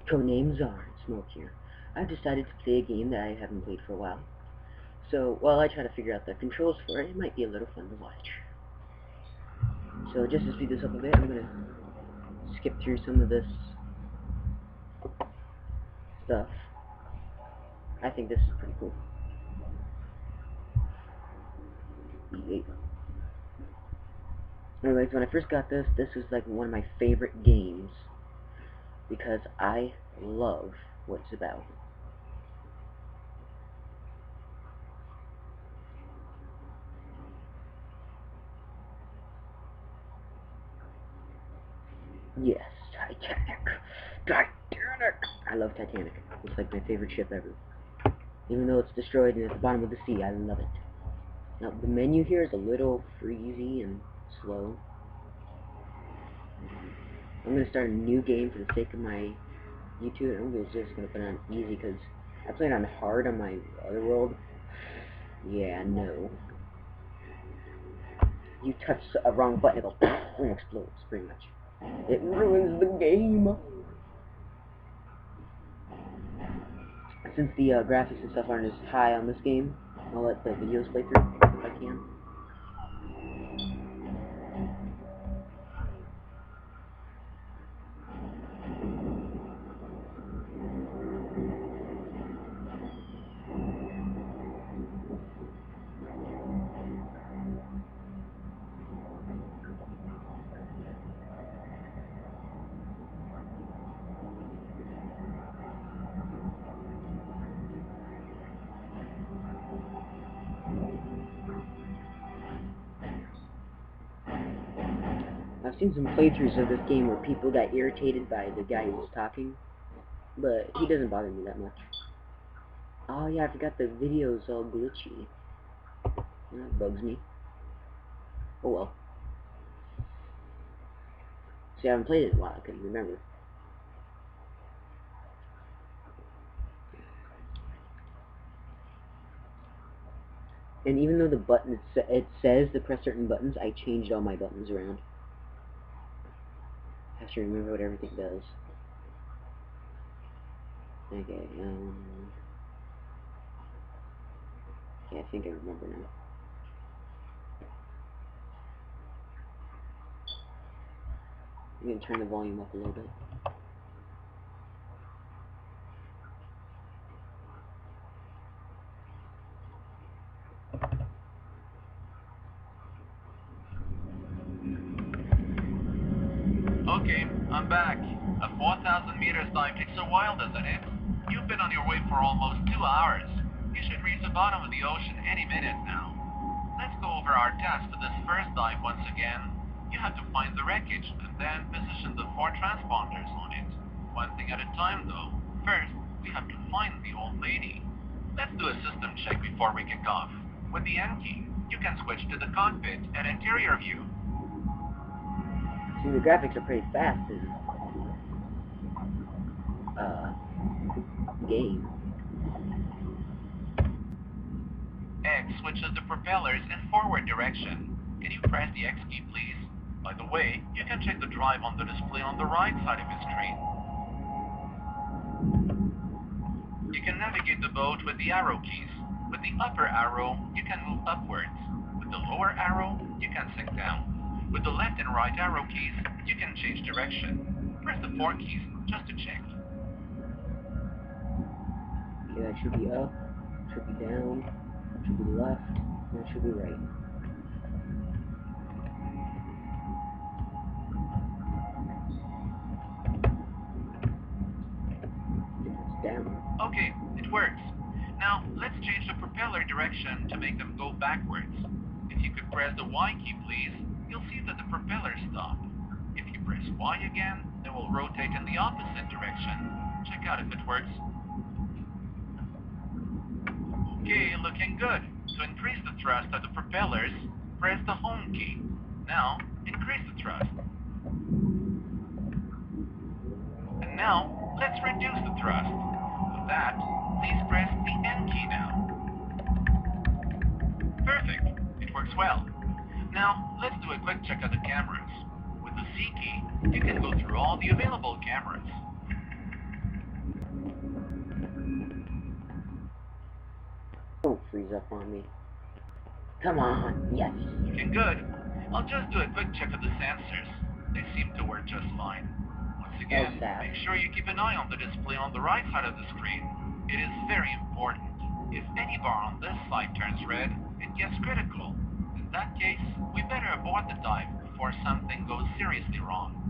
Codenames are Smoke here. I've decided to play a game that I haven't played for a while. So while I try to figure out the controls for it, it might be a little fun to watch. So just to speed this up a bit, I'm going to skip through some of this stuff. I think this is pretty cool. Anyways, when I first got this was like one of my favorite games because I love what it's about. Yes, Titanic. Titanic! I love Titanic. It's like my favorite ship ever. Even though it's destroyed and at the bottom of the sea, I love it. Now, the menu here is a little freezy and slow. I'm going to start a new game for the sake of my YouTube. I'm just going to put it on easy because I played on hard on my other world. Yeah, no. You touch a wrong button, it goes and explodes, pretty much. It ruins the game. Since the graphics and stuff aren't as high on this game, I'll let the videos play through if I can. I've seen some playthroughs of this game where people got irritated by the guy who was talking, but he doesn't bother me that much. Oh yeah, I forgot the video's all glitchy. That bugs me. Oh well. See, I haven't played it in a while, I couldn't remember. And even though the button, it says to press certain buttons, I changed all my buttons around. I have to remember what everything does. Okay, yeah, I think I remember now. I'm gonna turn the volume up a little bit. Okay, I'm back. A 4,000 meters dive takes a while, doesn't it? You've been on your way for almost 2 hours. You should reach the bottom of the ocean any minute now. Let's go over our task for this first dive once again. You have to find the wreckage and then position the 4 transponders on it. One thing at a time though. First, we have to find the old lady. Let's do a system check before we kick off. With the N key, you can switch to the cockpit and interior view. See, the graphics are pretty fast in game. X switches the propellers in forward direction. Can you press the X key, please? By the way, you can check the drive on the display on the right side of your screen. You can navigate the boat with the arrow keys. With the upper arrow, you can move upwards. With the lower arrow, you can sink down. With the left and right arrow keys, you can change direction. Press the 4 keys just to check. Okay, that should be up, should be down, should be left, and that should be right. It's down. Okay, it works. Now, let's change the propeller direction to make them go backwards. If you could press the Y key, please, you'll see that the propellers stop. If you press Y again, they will rotate in the opposite direction. Check out if it works. Okay, looking good. To increase the thrust of the propellers, press the home key. Now, increase the thrust. And now, let's reduce the thrust. For that, please press the N key now. Perfect. It works well. Now, let's do a quick check of the cameras. With the C key, you can go through all the available cameras. Don't freeze up on me. Come on, yes. Okay, good. I'll just do a quick check of the sensors. They seem to work just fine. Once again, fast. make sure you keep an eye on the display on the right side of the screen. It is very important. If any bar on this side turns red, it gets critical. In that case, we better abort the dive before something goes seriously wrong.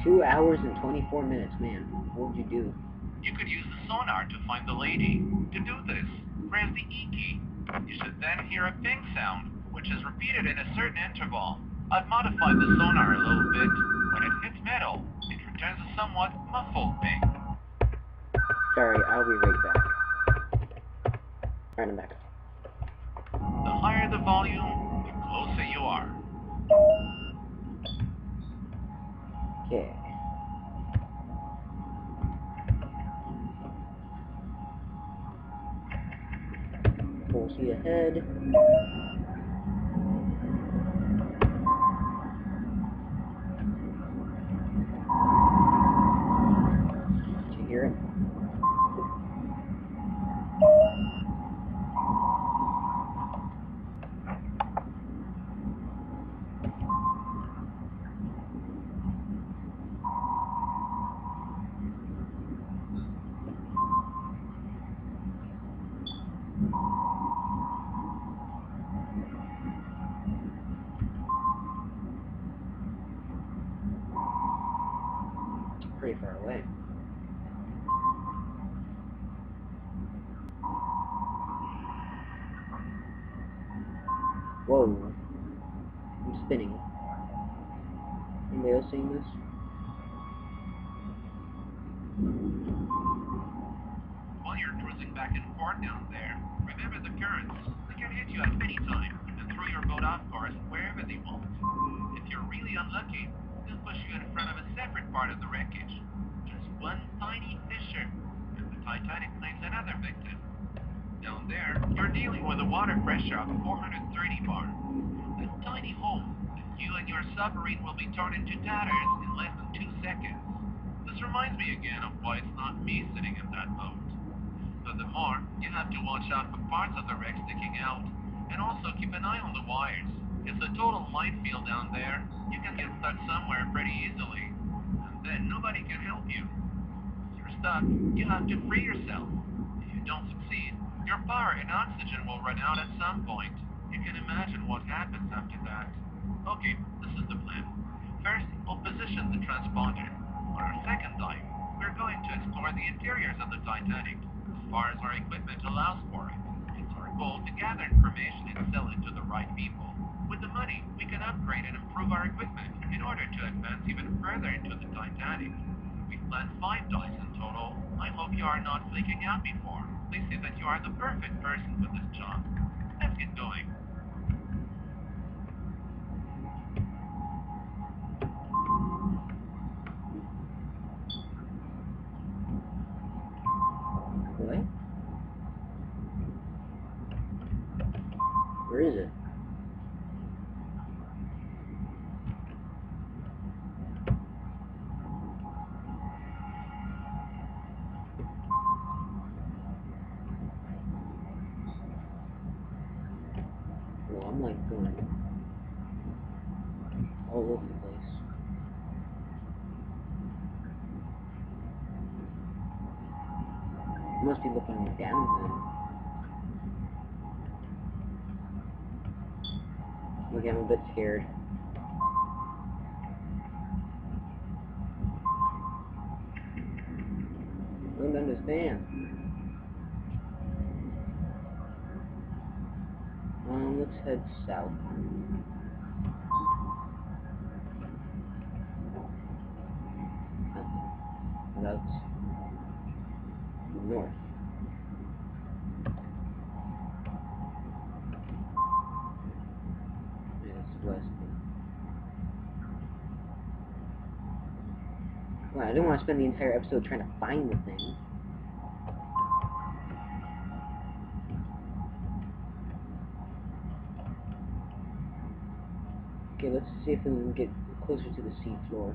2 hours and 24 minutes, man. What would you do? You could use the sonar to find the lady. To do this, press the E key. You should then hear a ping sound, which is repeated in a certain interval. I've modified the sonar a little bit. When it hits metal, it returns a somewhat muffled ping. Sorry, I'll be right back. Alright, I'm back. The higher the volume, the closer you are. Okay. Full speed ahead. Did you hear it? Pretty far away. Whoa. I'm spinning. Anybody else seeing this? While you're cruising back and forth down there, remember the currents. They can hit you at any time and throw your boat off course wherever they want. If you're really unlucky, they'll push you in front of a separate part of the wreckage. Just one tiny fissure, and the Titanic claims another victim. Down there, you're dealing with a water pressure of 430 bar. This tiny hole, and you and your submarine will be torn into tatters in less than 2 seconds. This reminds me again of why it's not me sitting in that boat. Furthermore, you have to watch out for parts of the wreck sticking out, and also keep an eye on the wires. It's a total minefield down there. You can get stuck somewhere pretty easily, and then nobody can help you. If you're stuck, you have to free yourself. If you don't succeed, your power and oxygen will run out at some point. You can imagine what happens after that. Okay, this is the plan. First, we'll position the transponder. On our second dive, we're going to explore the interiors of the Titanic, as far as our equipment allows for it. It's our goal to gather information and sell it to the right people. With the money, we can upgrade and improve our equipment in order to advance even further into the Titanic. We've planned 5 dives in total. I hope you are not flaking out before. They say that you are the perfect person for this job. Let's get going. What? Where is it? Well, I'm like going all over the place. You must be looking down then. Look, I'm a bit scared. I don't understand. Let's head south. Nothing. That's north. Yeah, it's west. Well, I didn't want to spend the entire episode trying to find the thing. Okay, let's see if we can get closer to the sea floor.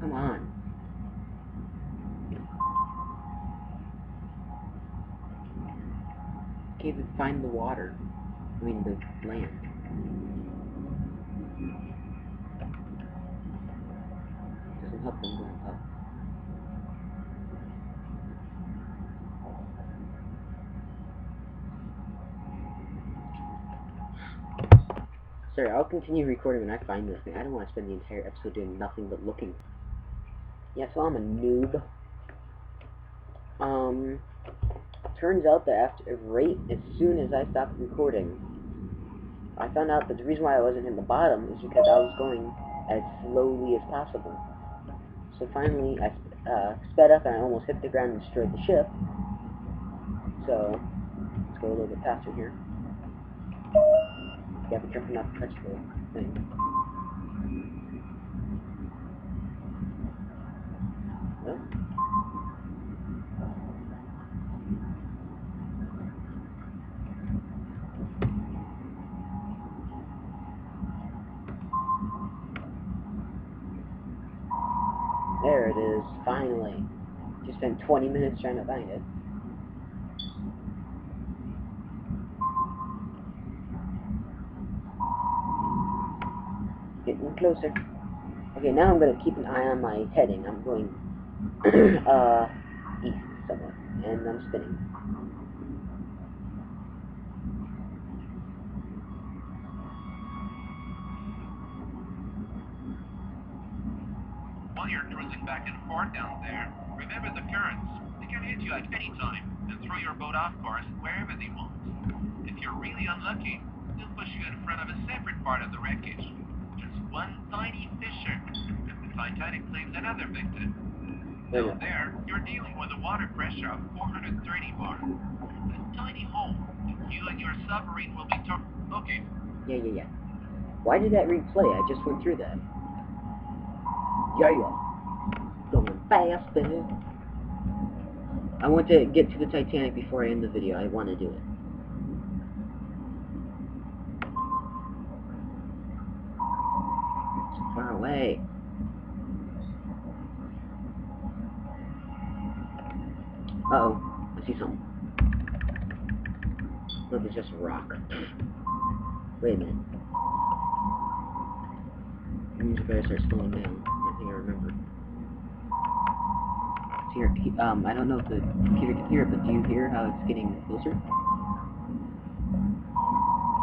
Come on. Okay, we find the water. I mean, the land. Doesn't help them going up. Sorry, I'll continue recording when I find this thing. I don't want to spend the entire episode doing nothing but looking. Yeah, so I'm a noob. Turns out that as soon as I stopped recording, I found out that the reason why I wasn't in the bottom is because I was going as slowly as possible. So finally, I sped up and I almost hit the ground and destroyed the ship. So, let's go a little bit faster here. Yeah, be careful not to touch the thing. Well, there it is, finally. Just spent 20 minutes trying to find it. Getting closer. Okay, now I'm going to keep an eye on my heading. I'm going east somewhere, and I'm spinning. While you're cruising back and forth down there, remember the currents. They can hit you at any time and throw your boat off course wherever they want. If you're really unlucky, they'll push you in front of a separate part of the wreckage. Just one tiny fissure, and the Titanic claims another victim. Down there, you're dealing with a water pressure of 430 bar. A tiny hole, and you and your submarine will be okay. Yeah. Why did that replay? I just went through that. Yeah. Going faster. I want to get to the Titanic before I end the video. I want to do it. It's far away. Uh-oh. I see something. Look, it's just a rock. Wait a minute. That means I better start slowing down. I think I remember. It's here. I don't know if the computer can hear it, but do you hear how it's getting closer?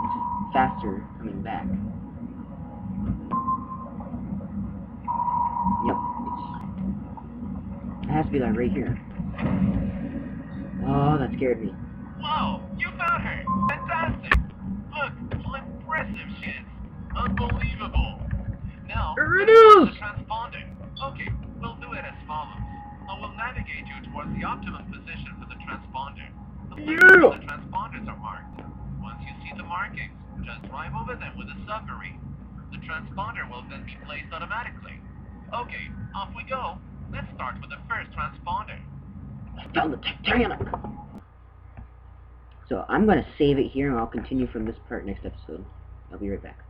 It's faster coming back. Yep. It has to be like right here. Oh, that scared me. Whoa, you found her! Fantastic! Look, how impressive she is! Unbelievable! Now, There it let's is! the transponder. Okay, we'll do it as follows. I will navigate you towards the optimum position for the transponder. The places where the transponders are marked. Once you see the markings, just drive over them with a submarine. The transponder will then be placed automatically. Okay, off we go. Let's start with the first transponder. Down the Titanic! So I'm going to save it here and I'll continue from this part next episode. I'll be right back.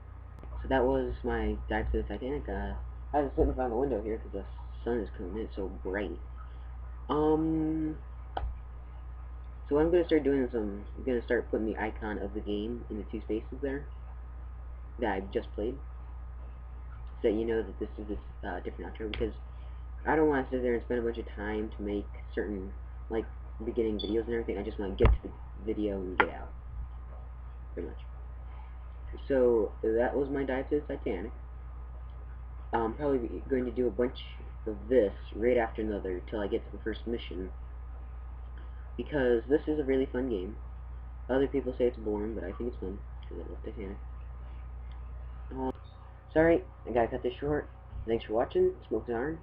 So that was my dive to the Titanic. I was sitting in front of the window here because the sun is coming in. It's so bright. So what I'm going to start doing is I'm going to start putting the icon of the game in the two spaces there that I've just played, so that you know that this is this different outro, because I don't want to sit there and spend a bunch of time to make certain, like, beginning videos and everything. I just want to get to the video and get out, pretty much. So that was my dive to the Titanic. I'm probably going to do a bunch of this right after another till I get to the first mission, because this is a really fun game. Other people say it's boring, but I think it's fun because I love Titanic. Sorry, I gotta cut this short. Thanks for watching. Smoke the Iron.